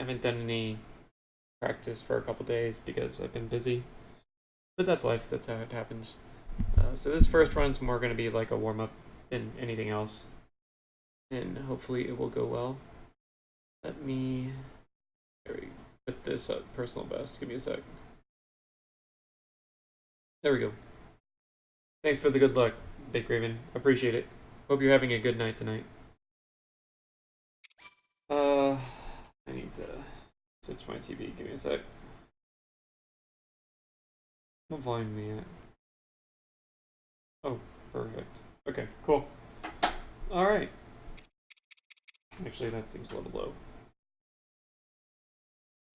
haven't done any practice for a couple days because I've been busy. But that's life, that's how it happens. So this first run's more going to be like a warm-up than anything else. And hopefully it will go well. Let me put this at personal best. Give me a sec. There we go. Thanks for the good luck, Big Raven. Appreciate it. Hope you're having a good night tonight. I need to switch my TV. Give me a sec. What volume are we at? Oh, perfect. Okay, cool. Alright. Actually, that seems a little low.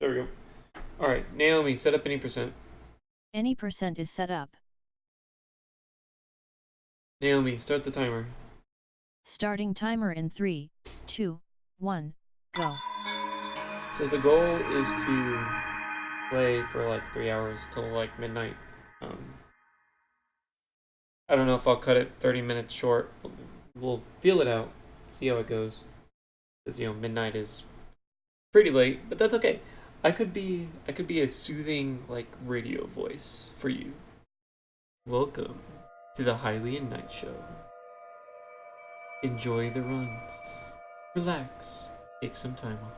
There we go. Alright, Naomi, set up any percent. Any percent is set up. Naomi, start the timer. Starting timer in 3, 2, 1, go. So the goal is to play for like 3 hours till like midnight. I don't know if I'll cut it 30 minutes short. We'll feel it out, see how it goes. Because, midnight is pretty late, but that's okay. I could be a soothing, like, radio voice for you. Welcome to the Hylian Night Show. Enjoy the runs. Relax. Take some time off.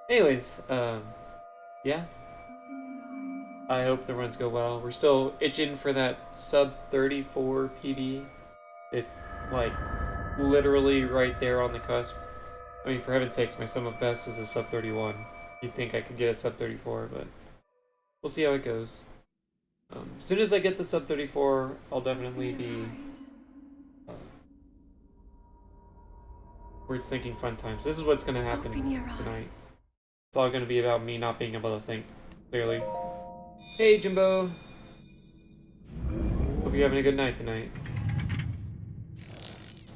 Anyways, yeah. I hope the runs go well. We're still itching for that sub 34 PB. It's like literally right there on the cusp. I mean, for heaven's sakes, my sum of best is a sub 31. You'd think I could get a sub 34, but we'll see how it goes. As soon as I get the sub 34, I'll definitely be we're thinking fun times. This is what's going to happen tonight. It's all going to be about me not being able to think clearly. Hey, Jimbo! Hope you're having a good night tonight.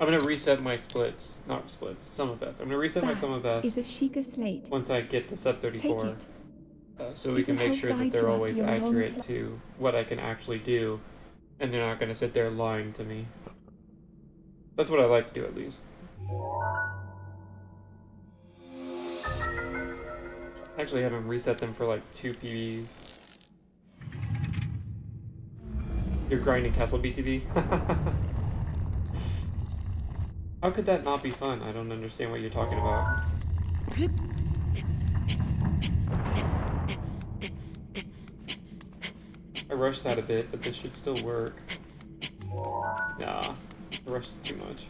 I'm going to reset my splits. Not splits, sum of best. I'm going to reset my sum of best is a Sheikah slate. once I get the sub 34. So we can make sure that they're always accurate to what I can actually do. And they're not going to sit there lying to me. That's what I like to do, at least. Actually, I haven't reset them for like 2 PBs. You're grinding Castle BTB? How could that not be fun? I don't understand what you're talking about. I rushed that a bit, but this should still work. Nah, I rushed it too much.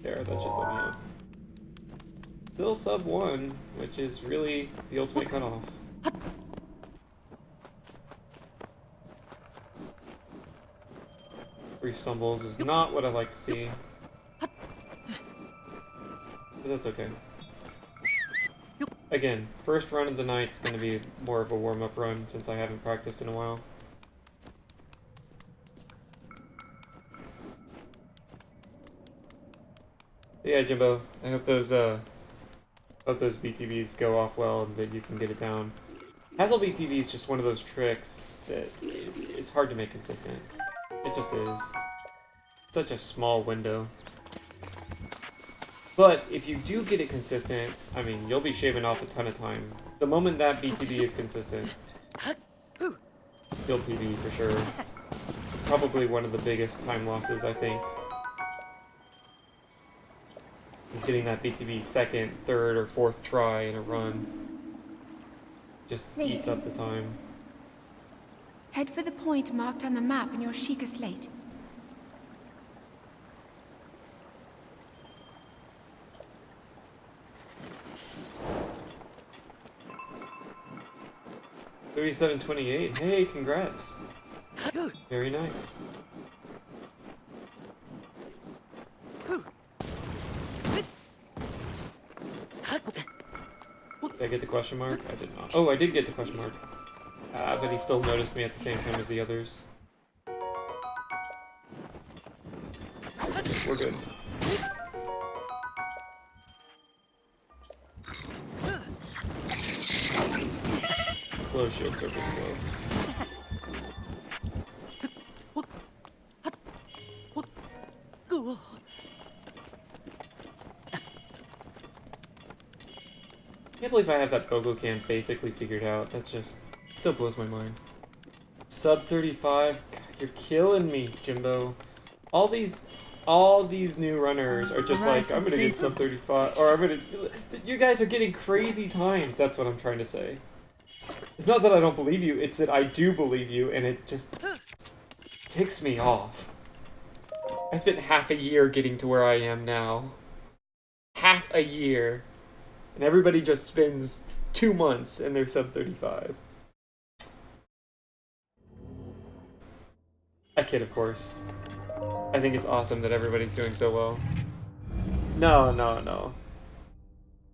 There, that should let me up. Still sub 1, which is really the ultimate cutoff. Three stumbles is not what I like to see. But that's okay. Again, first run of the night's going to be more of a warm-up run since I haven't practiced in a while. But yeah, Jimbo, I hope those BTBs go off well and that you can get it down. Hassle BTB is just one of those tricks that it's hard to make consistent. It just is. Such a small window. But if you do get it consistent, I mean, you'll be shaving off a ton of time. The moment that BTB is consistent, still PB for sure. Probably one of the biggest time losses, I think. Is getting that BTB second, third, or fourth try in a run. Just eats up the time. Head for the point marked on the map in your Sheikah slate. $37.28. Hey, congrats. Very nice. Did I get the question mark? I did not. Oh, I did get the question mark. But he still noticed me at the same time as the others. We're good. Close shield surface slow. Can't believe I have that Bogo camp basically figured out. That's just still blows my mind. Sub 35. God, you're killing me, Jimbo. All these new runners are just like, I'm gonna get sub 35, or I'm gonna. You guys are getting crazy times. That's what I'm trying to say. It's not that I don't believe you. It's that I do believe you, and it just ticks me off. I spent half a year getting to where I am now. Half a year. And everybody just spends 2 months and they're sub 35. I kid, of course. I think it's awesome that everybody's doing so well. No, no, no.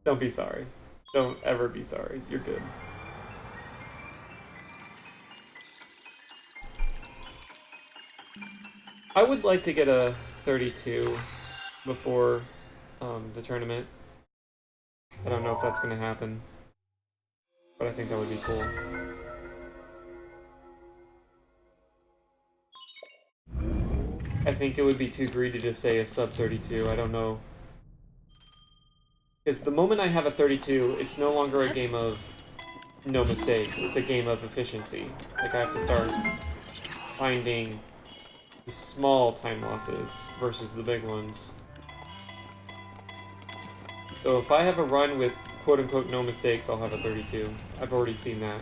Don't be sorry. Don't ever be sorry. You're good. I would like to get a 32 before the tournament. I don't know if that's going to happen, but I think that would be cool. I think it would be too greedy to say a sub 32. I don't know. Because the moment I have a 32, it's no longer a game of no mistakes. It's a game of efficiency. Like, I have to start finding the small time losses versus the big ones. So if I have a run with quote-unquote no mistakes, I'll have a 32. I've already seen that.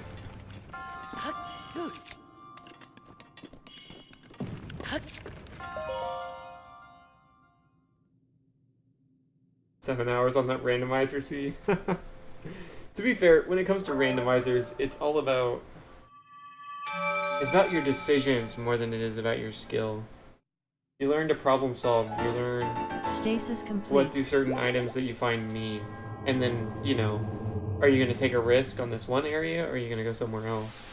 7 hours on that randomizer seed. To be fair, when it comes to randomizers, it's all about... It's about your decisions more than it is about your skill. You learn to problem solve, you learn Stasis complete. what do certain items that you find mean. And then, you know, are you going to take a risk on this one area, or are you going to go somewhere else?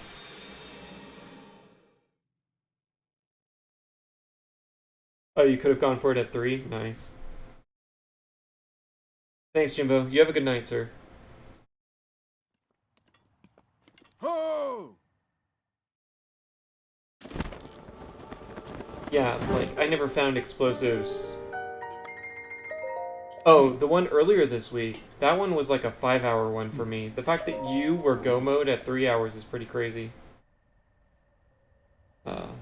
Oh, you could have gone for it at 3? Nice. Thanks, Jimbo. You have a good night, sir. Ho! Yeah, like, I never found explosives. Oh, the one earlier this week, that one was like a 5-hour one for me. The fact that you were go mode at 3 hours is pretty crazy.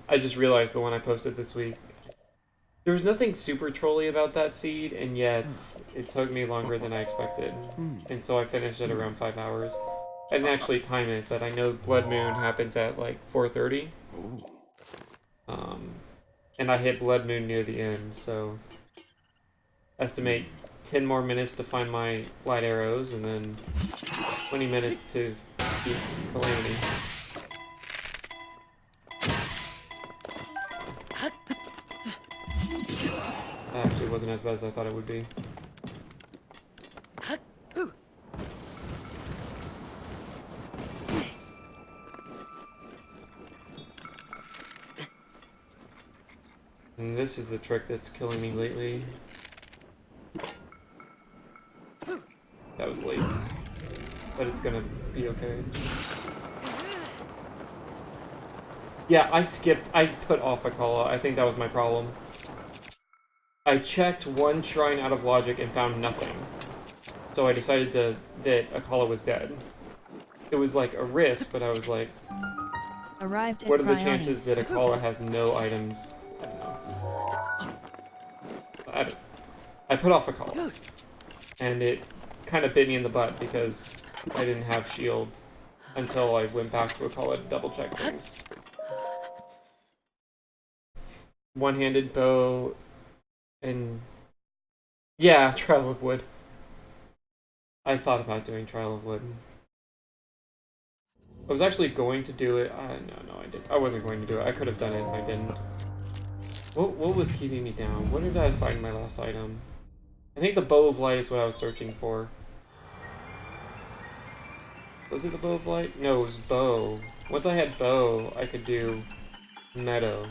I just realized the one I posted this week. There was nothing super trolly about that seed, and yet it took me longer than I expected. And so I finished it around 5 hours. I didn't actually time it, but I know Blood Moon happens at like 4:30. And I hit Blood Moon near the end, so estimate 10 more minutes to find my light arrows, and then 20 minutes to beat Calamity. That actually wasn't as bad as I thought it would be. And this is the trick that's killing me lately. That was late. But it's gonna be okay. Yeah, I put off Akala. I think that was my problem. I checked one shrine out of logic and found nothing. So I decided that Akala was dead. It was like a risk, but I was like, Arrived at what are the Cryonis. chances that Akala has no items? I don't know. I put off Akala. And it kind of bit me in the butt because I didn't have shield until I went back to Akala to double check things. One-handed bow and yeah, Trial of Wood. I thought about doing Trial of Wood. I was actually going to do it. No, I didn't. I wasn't going to do it. I could have done it and I didn't. What was keeping me down? What did I find my last item? I think the Bow of Light is what I was searching for. Was it the Bow of Light? No, it was Bow. Once I had Bow, I could do Meadow.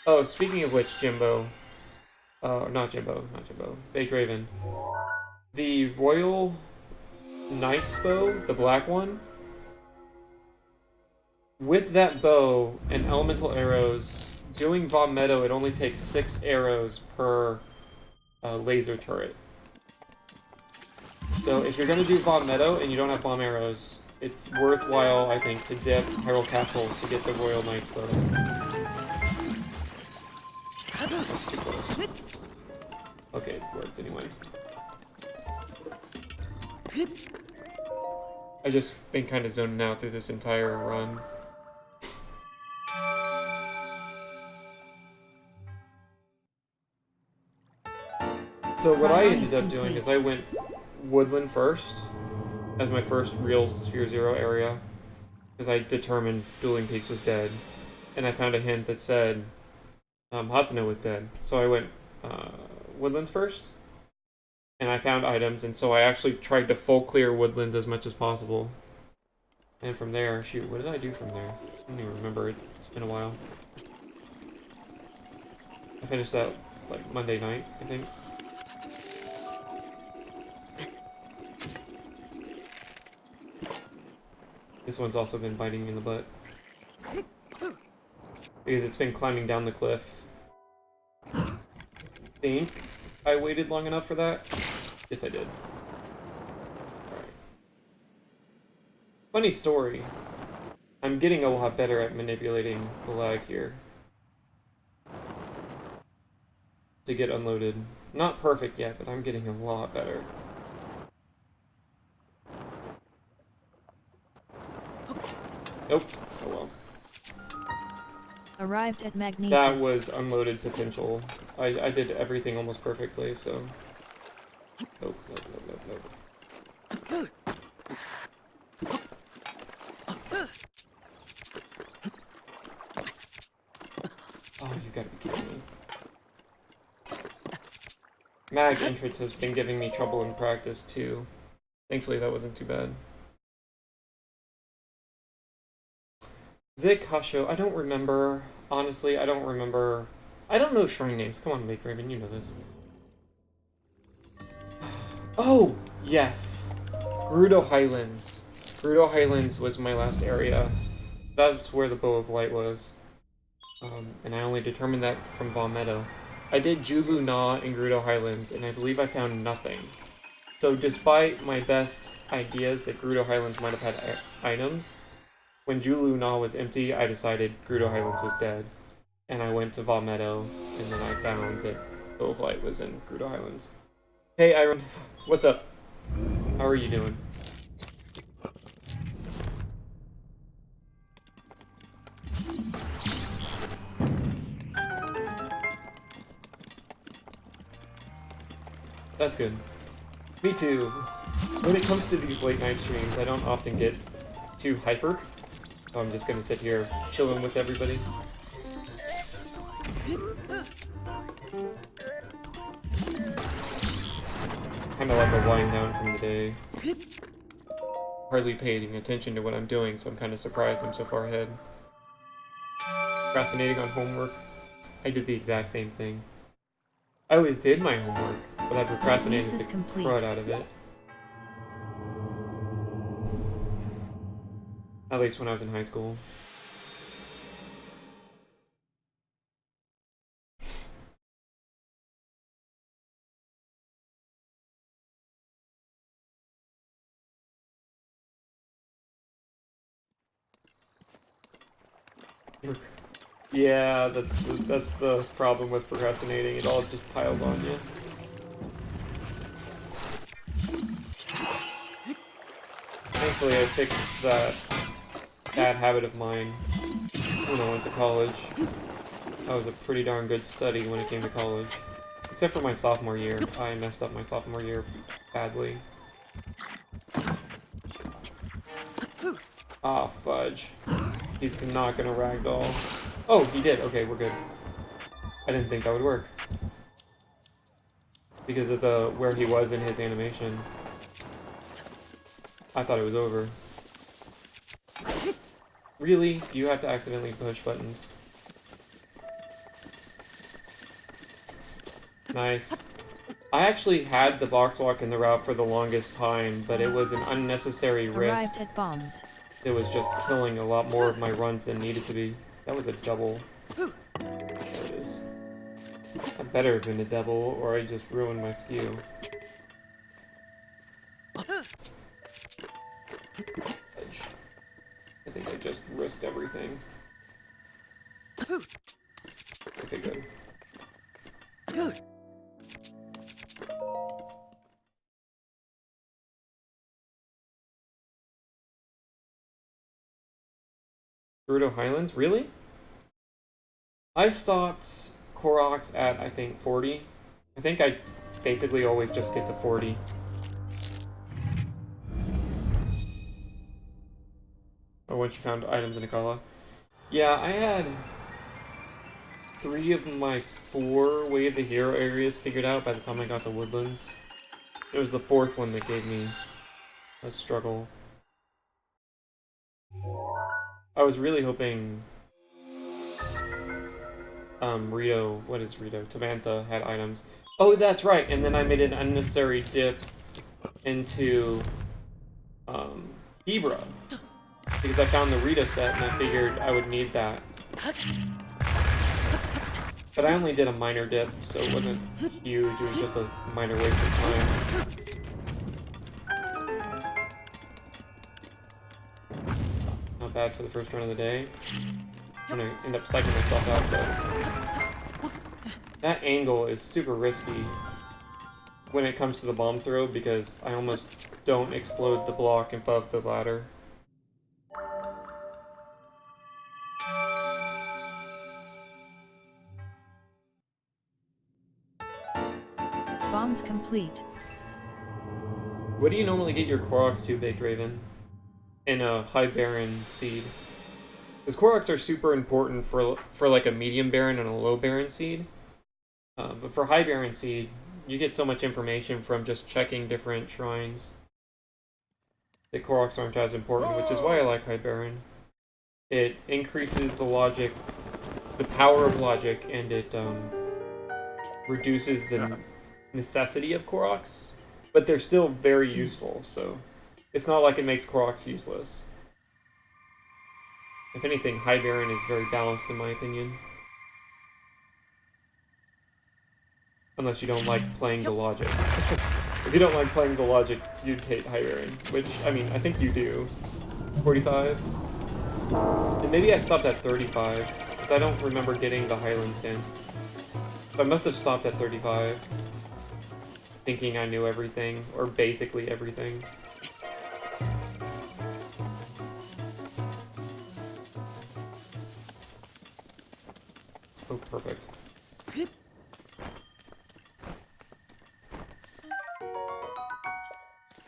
Oh, speaking of which, Jimbo. Not Jimbo. Baked Raven. The Royal Knight's Bow, the black one. With that bow and elemental arrows, doing Vom Meadow, it only takes 6 arrows per laser turret. So if you're gonna do Bomb Meadow and you don't have bomb arrows, it's worthwhile, I think, to dip Hyrule Castle to get the Royal Knight's bow. That's too close. Okay, it worked anyway. I just been kind of zoning out through this entire run. So what I ended up doing is I went Woodland first as my first real Sphere Zero area, because I determined Dueling Peaks was dead, and I found a hint that said Hateno was dead. So I went Woodlands first, and I found items, and so I actually tried to full clear Woodlands as much as possible. And from there, shoot, what did I do from there? I don't even remember. It's been a while. I finished that like Monday night, I think. This one's also been biting me in the butt. Because it's been climbing down the cliff. I think I waited long enough for that. Yes, I did. Alright. Funny story. I'm getting a lot better at manipulating the lag here. To get unloaded. Not perfect yet, but I'm getting a lot better. Nope. Oh well. Arrived at Magnesis. That was unloaded potential. I did everything almost perfectly, so... Nope, nope, nope, nope, nope. Oh, you gotta be kidding me. Mag entrance has been giving me trouble in practice, too. Thankfully, that wasn't too bad. Zik Hasho, I don't remember. Honestly, I don't remember. I don't know shrine names. Come on, Make Raven, you know this. Oh, yes. Gerudo Highlands. Gerudo Highlands was my last area. That's where the Bow of Light was. And I only determined that from Vaughn Meadow. I did Julu Na in Gerudo Highlands, and I believe I found nothing. So despite my best ideas that Gerudo Highlands might have had items, when Julu Na was empty, I decided Gerudo Highlands was dead. And I went to Vaughn Meadow, and then I found that Bow of Light was in Gerudo Highlands. Hey, Iron. What's up? How are you doing? That's good. Me too. When it comes to these late night streams, I don't often get too hyper. So I'm just gonna sit here chilling with everybody. Kinda like a wind down from the day. Hardly paying attention to what I'm doing, so I'm kinda surprised I'm so far ahead. Procrastinating on homework. I did the exact same thing. I always did my homework, but I procrastinated the crud out of it. At least when I was in high school. Yeah, that's the problem with procrastinating. It all just piles on you. Thankfully, I fixed that bad habit of mine when I went to college. I was a pretty darn good study when it came to college. Except for my sophomore year. I messed up my sophomore year badly. Ah, fudge. He's not gonna ragdoll. Oh, he did. Okay, we're good. I didn't think that would work. Because of where he was in his animation. I thought it was over. Really? You have to accidentally push buttons. Nice. I actually had the box walk in the route for the longest time, but it was an unnecessary risk. Arrived at bombs. It was just killing a lot more of my runs than needed to be. That was a double. There it is. That better have been a double, or I just ruined my skew. Gerudo Highlands? Really? I stopped Koroks at, I think, 40. I think I basically always just get to 40. Or once you found items in Akala. Yeah, I had 3 of my 4 Way of the Hero areas figured out by the time I got to Woodlands. It was the 4th one that gave me a struggle. I was really hoping Rito, what is Rito? Tamantha had items. Oh, that's right, and then I made an unnecessary dip into Hebra. Because I found the Rito set and I figured I would need that. But I only did a minor dip, so it wasn't huge, it was just a minor waste of time. Not bad for the first run of the day. I'm gonna end up psyching myself out though. That angle is super risky when it comes to the bomb throw because I almost don't explode the block above the ladder. Bombs complete. What do you normally get your Koroks to, Baked Raven? In a High Baron seed? Because Koroks are super important for like a medium Baron and a low Baron seed. But for High Baron seed, you get so much information from just checking different shrines that Koroks aren't as important, which is why I like High Baron. It increases the logic, the power of logic, and it reduces the necessity of Koroks, but they're still very useful, so it's not like it makes Koroks useless. If anything, High Baron is very balanced in my opinion. Unless you don't like playing the logic. If you don't like playing the logic, you'd hate High Baron, which, I mean, I think you do. 45? And maybe I stopped at 35, because I don't remember getting the Highland stance. So I must have stopped at 35, thinking I knew everything, or basically everything. Oh, perfect.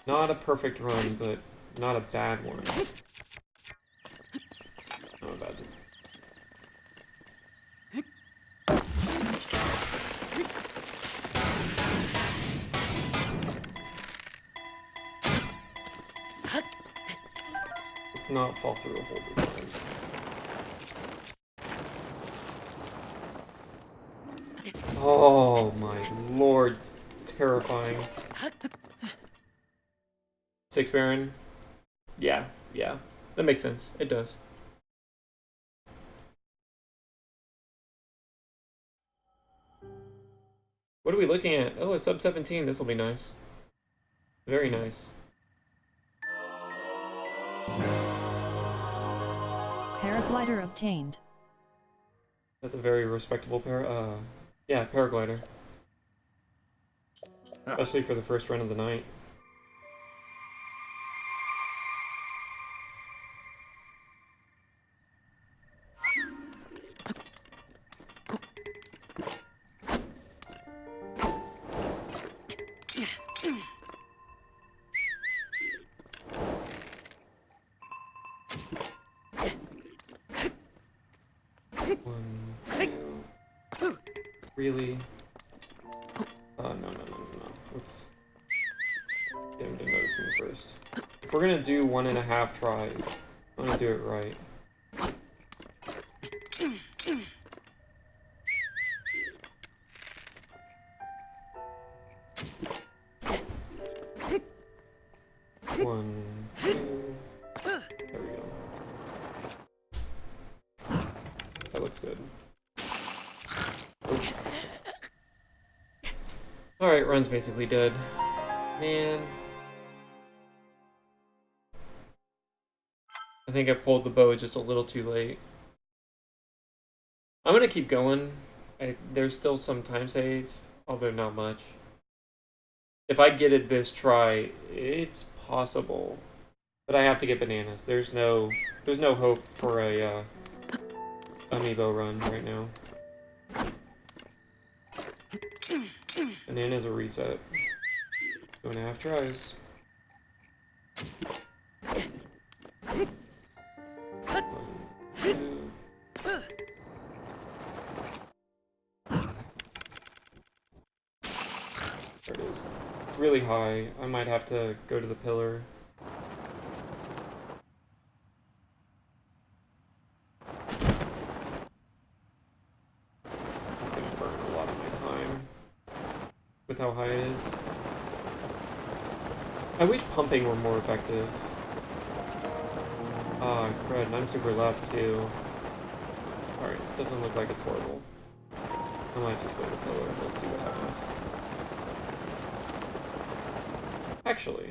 Not a perfect run, but not a bad one. Not a bad one. Let's not fall through a hole this time. Oh my lord, it's terrifying. 6 Baron? Yeah, that makes sense. It does. What are we looking at? Oh, a sub 17. This will be nice. Very nice. Paraglider obtained. That's a very respectable paraglider. Especially for the first run of the night. Really? No. Let's get him to notice me first. If we're gonna do 1.5 tries, I'm gonna do it right. One, two. There we go. That looks good. Alright, run's basically dead. Man. I think I pulled the bow just a little too late. I'm gonna keep going, There's still some time save, although not much. If I get it this try, it's possible. But I have to get bananas. There's no hope for a amiibo run right now. Bananas a reset. 2.5 tries. There it is. It's really high. I might have to go to the pillar. It's gonna burn a lot of my time with how high it is. I wish pumping were more effective. Ah, crud, and I'm super left too. Alright, doesn't look like it's horrible. I might just go to the pillar. Let's see what happens. Actually,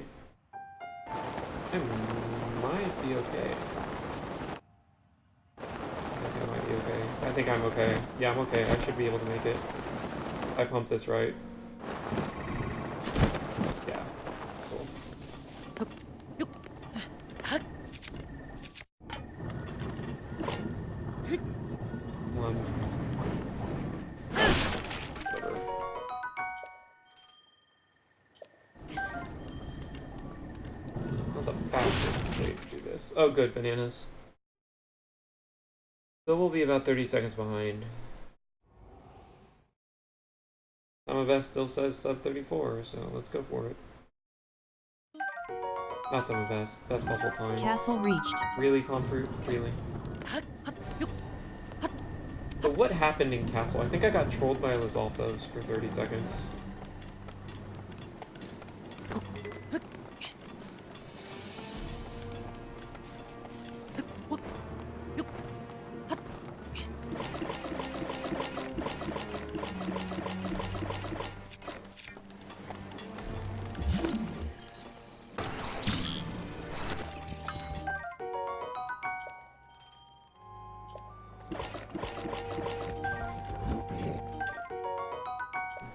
I might be okay. I think I might be okay. I think I'm okay. Yeah, I'm okay. I should be able to make it. I pumped this right. Yeah. Cool. One. Whatever. Not the fastest way to do this. Oh, good, bananas. So we'll be about 30 seconds behind. My best still says sub 34, so let's go for it. Not some best. Best bubble time. Castle reached. Really, Comfort? Really? So what happened in Castle? I think I got trolled by Lizalfos for 30 seconds.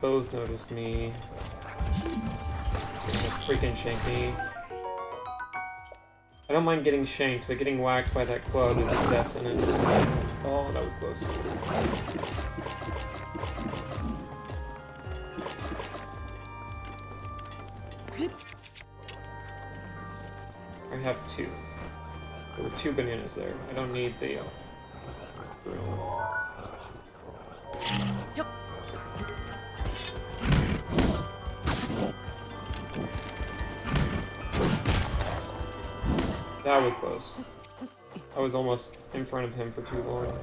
Both noticed me. Freaking shank me. I don't mind getting shanked, but getting whacked by that club is a death sentence. Oh, that was close. I have 2. There were 2 bananas there. I don't need the That was close. I was almost in front of him for too long.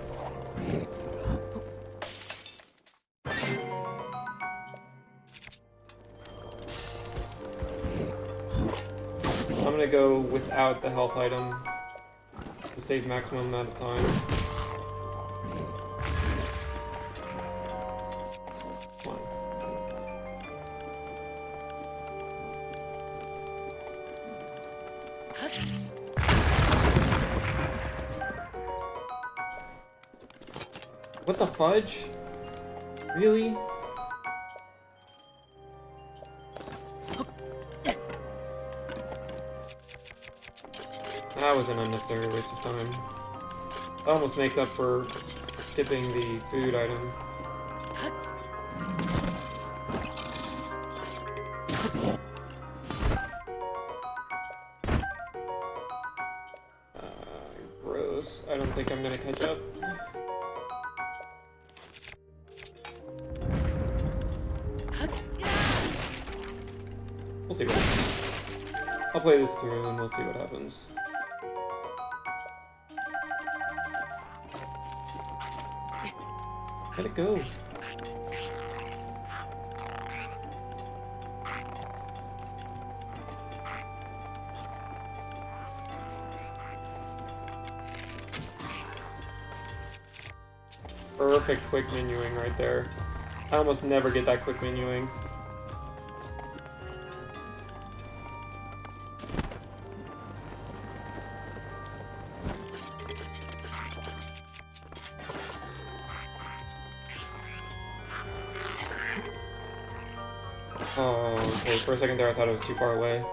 I'm gonna go without the health item to save maximum amount of time. Come on. What the fudge? Really? That was an unnecessary waste of time. That almost makes up for skipping the food item. Gross. I don't think I'm gonna catch up. We'll see what happens. I'll play this through and we'll see what happens. Let it go. Perfect quick menuing right there. I almost never get that quick menuing. Oh, okay. For a second there, I thought it was too far away.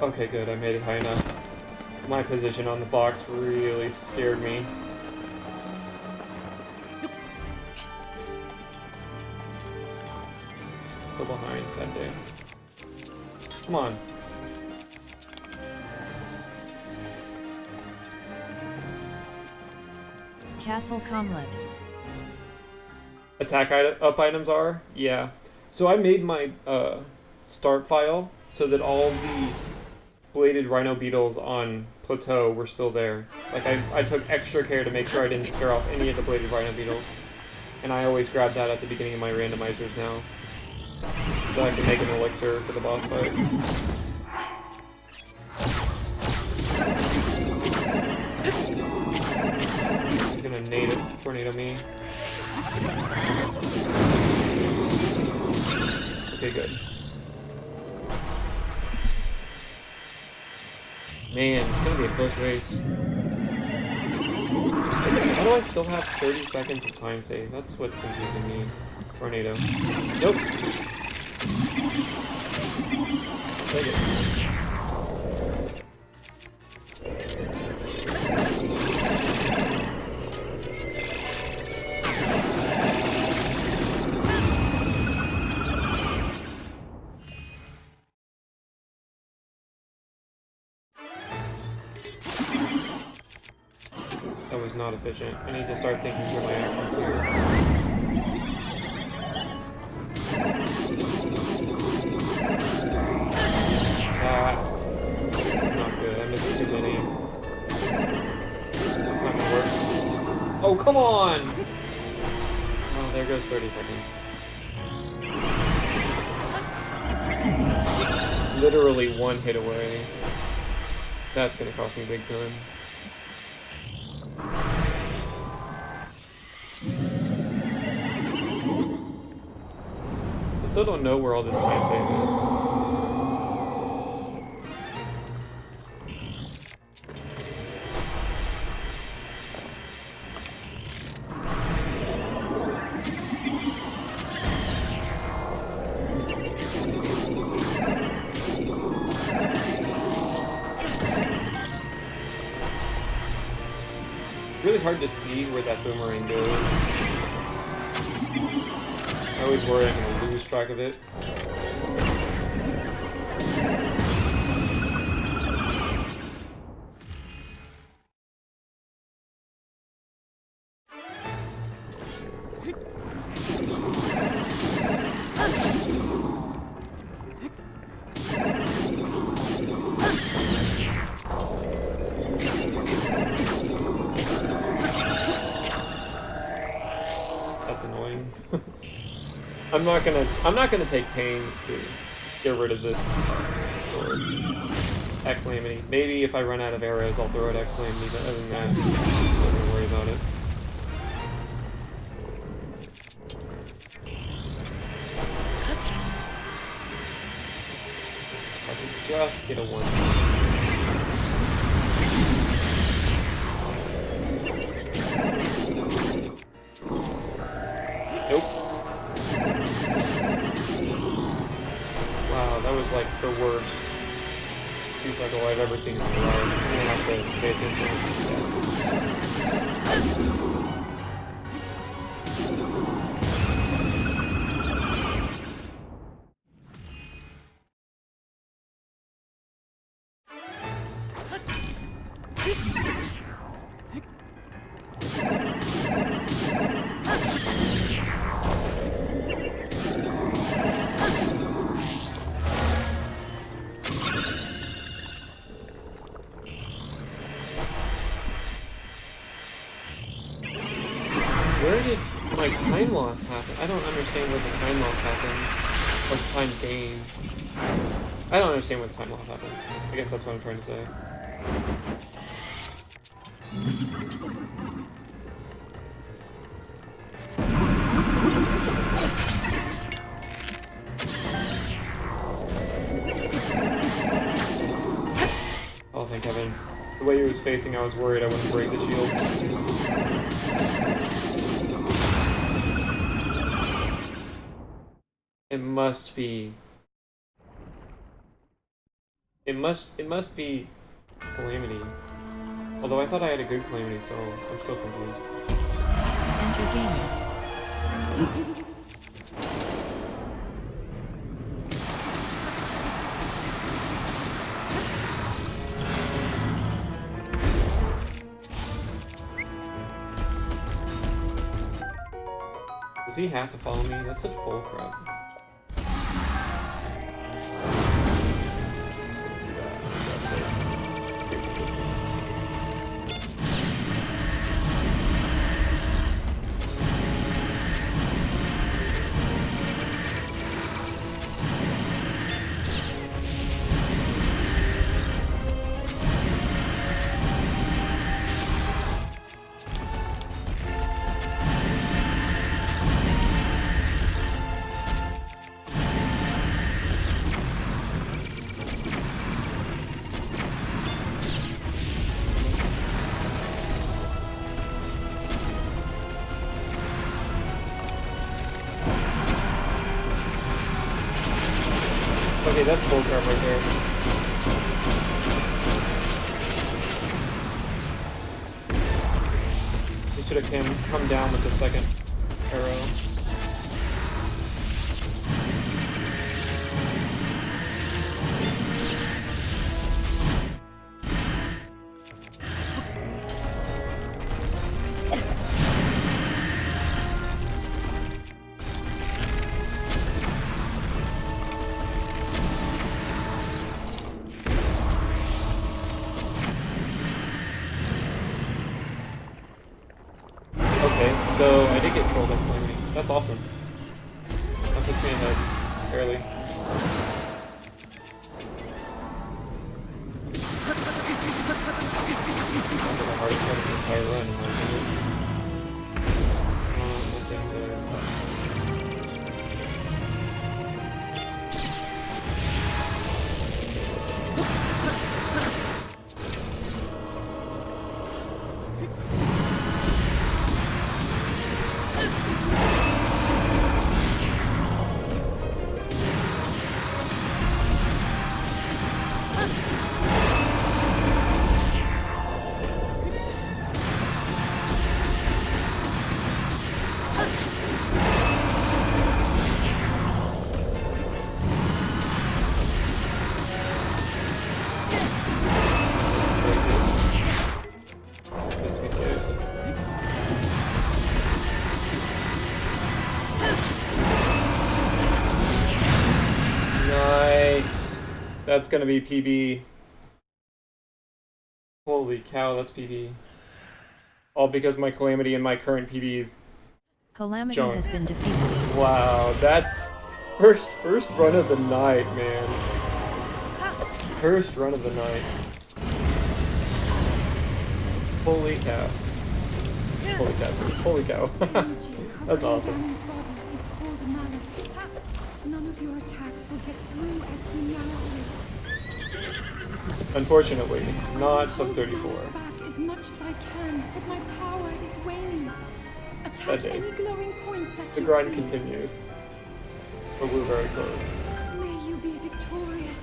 Okay, good. I made it high enough. My position on the box really scared me. Still behind, sad day. Come on. Castle Comlet. Attack up items are? Yeah. So I made my start file so that all the bladed rhino beetles on plateau were still there. Like I took extra care to make sure I didn't scare off any of the bladed rhino beetles. And I always grab that at the beginning of my randomizers now. So I can make an elixir for the boss fight. He's gonna tornado me. Okay, good. Man, it's gonna be a close race. How do I still have 30 seconds of time save? That's what's confusing me. Tornado. Nope. Take it. That was not efficient. I need to start thinking through my actions here. It's not good. I missed too many. It's not gonna work. Oh, come on! Oh, there goes 30 seconds. Literally one hit away. That's gonna cost me big time. I still don't know where all this time save is. Really hard to see where that boomerang goes. I always worry I'm gonna lose track of it. That's annoying. I'm not gonna take pains to get rid of this sword. At Calamity. Maybe if I run out of arrows, I'll throw it at Calamity, but other than that, I'm not gonna worry about it. I can just get a one. Nope. Wow, that was like the worst Q-cycle I've ever seen in my life. I'm gonna have to pay attention. Where did my time loss happen? I don't understand where the time loss happens. Or the time gain. I don't understand where the time loss happens. I guess that's what I'm trying to say. way he was facing, I was worried I wouldn't break the shield. It must be. It must be Calamity. Although I thought I had a good Calamity, so I'm still confused. Enter game. Does he have to follow me? That's such bullcrap. Okay, that's bullcrap right there. He should have come down with the second arrow. So I did get trolled by Calamity. That's awesome. That puts me ahead, barely. That's the hardest part of the entire run, in my opinion. Nothing That's gonna be PB. Holy cow, that's PB. All because my Calamity and my current PB is Calamity junk. has been defeated. Wow, that's first run of the night, man. First run of the night. Holy cow. Holy cow. Holy cow. That's awesome. None of your attacks will get through as he now is. Unfortunately, not sub 34. Back as much as I can, but my power is waning. Attack That day. any glowing points that The you grind see. continues. But we're very close. May you be victorious.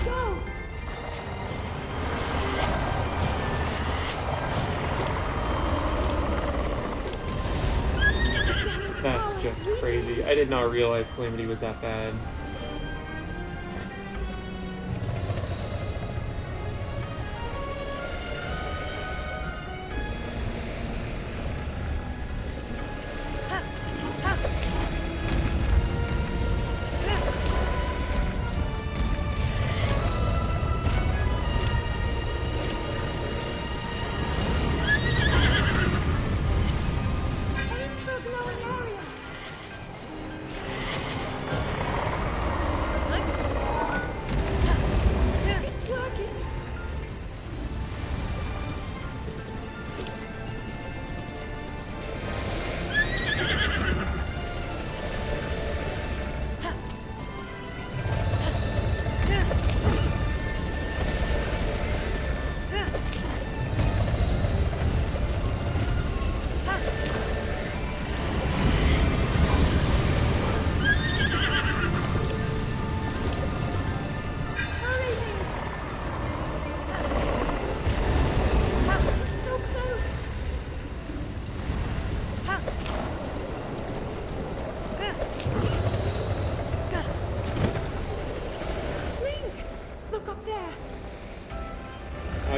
Go! That's just crazy. I did not realize Calamity was that bad.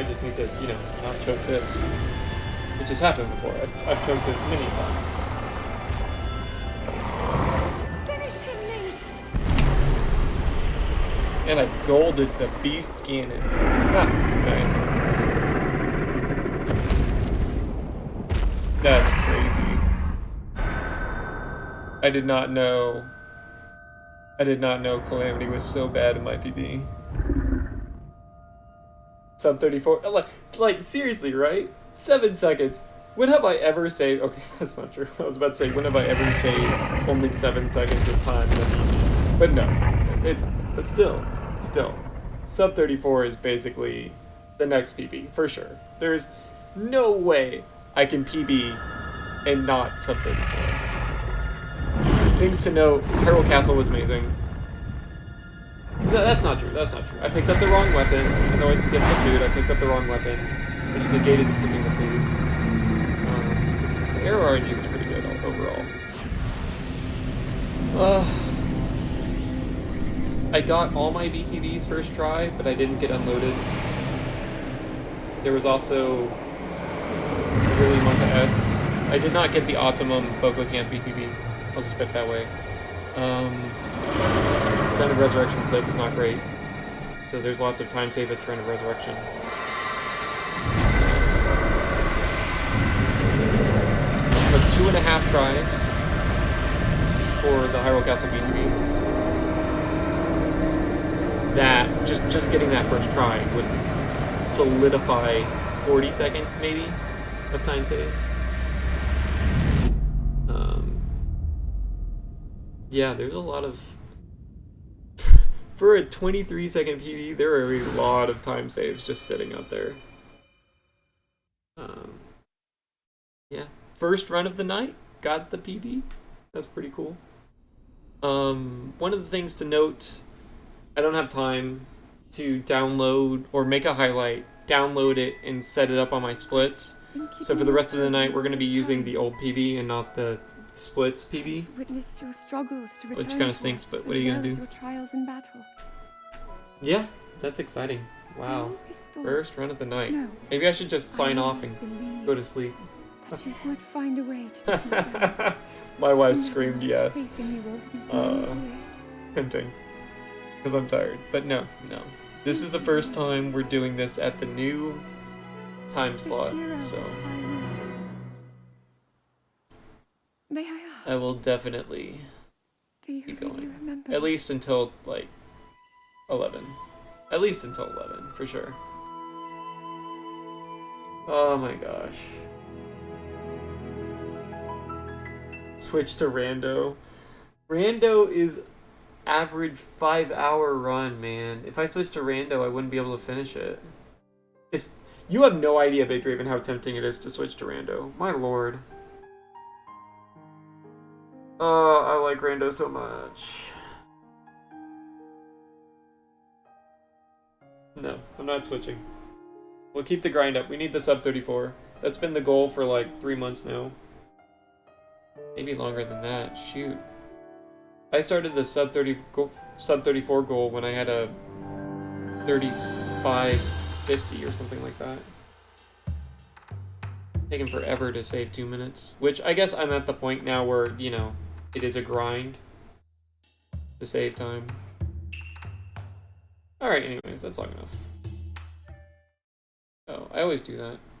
I just need to, you know, not choke this. Which has happened before. I've choked this many times. Finish him, Link! And I golded the beast cannon. Ah, nice. That's crazy. I did not know Calamity was so bad in my PB. Sub 34. Like seriously, right? 7 seconds. When have I ever saved? Okay, that's not true. I was about to say, when have I ever saved only 7 seconds of time in a PB? But no, but still, sub 34 is basically the next PB for sure. There's no way I can PB and not sub 34. Things to note: Hyrule Castle was amazing. No, that's not true. That's not true. I picked up the wrong weapon. Even though I skipped the food, I picked up the wrong weapon, which negated skipping the food. The arrow RNG was pretty good overall. I got all my BTVs first try, but I didn't get unloaded. There was also Willy Wonka S. I did not get the Optimum Boba Camp BTV. I'll just put it that way. Trend of Resurrection clip was not great, so there's lots of time save at Trend of Resurrection. It took 2.5 tries for the Hyrule Castle BTB. That just getting that first try would solidify 40 seconds maybe of time save. Yeah, there's a lot of for a 23-second PB, there are a lot of time saves just sitting out there. Yeah, first run of the night, got the PB. That's pretty cool. One of the things to note, I don't have time to download or make a highlight, download it, and set it up on my splits. So for the rest of the night, we're going to be using the old PB and not the splits PB. Witnessed your struggles to return Which kind of stinks, but what are you going to do? Your trials in battle. Yeah, that's exciting. Wow. First run of the night. No, Maybe I should just sign off and believed go to sleep. that you would find a way to defeat them. My wife You screamed lost yes. faith in me over these many years. Tempting. Because I'm tired. But no. This is the first time we're doing this at the new time slot, so May I ask? I will definitely Do you keep really going. remember? At least until, like, 11. At least until 11, for sure. Oh my gosh. Switch to Rando. Rando is average 5-hour run, man. If I switched to Rando, I wouldn't be able to finish it. You have no idea, Big Raven, how tempting it is to switch to Rando. My lord. I like Rando so much. No, I'm not switching. We'll keep the grind up. We need the sub 34. That's been the goal for like 3 months now. Maybe longer than that. Shoot. I started the sub 34 goal when I had a 35.50 or something like that. Taking forever to save 2 minutes. Which I guess I'm at the point now where, you know, it is a grind to save time. Alright, anyways, that's long enough. Oh, I always do that.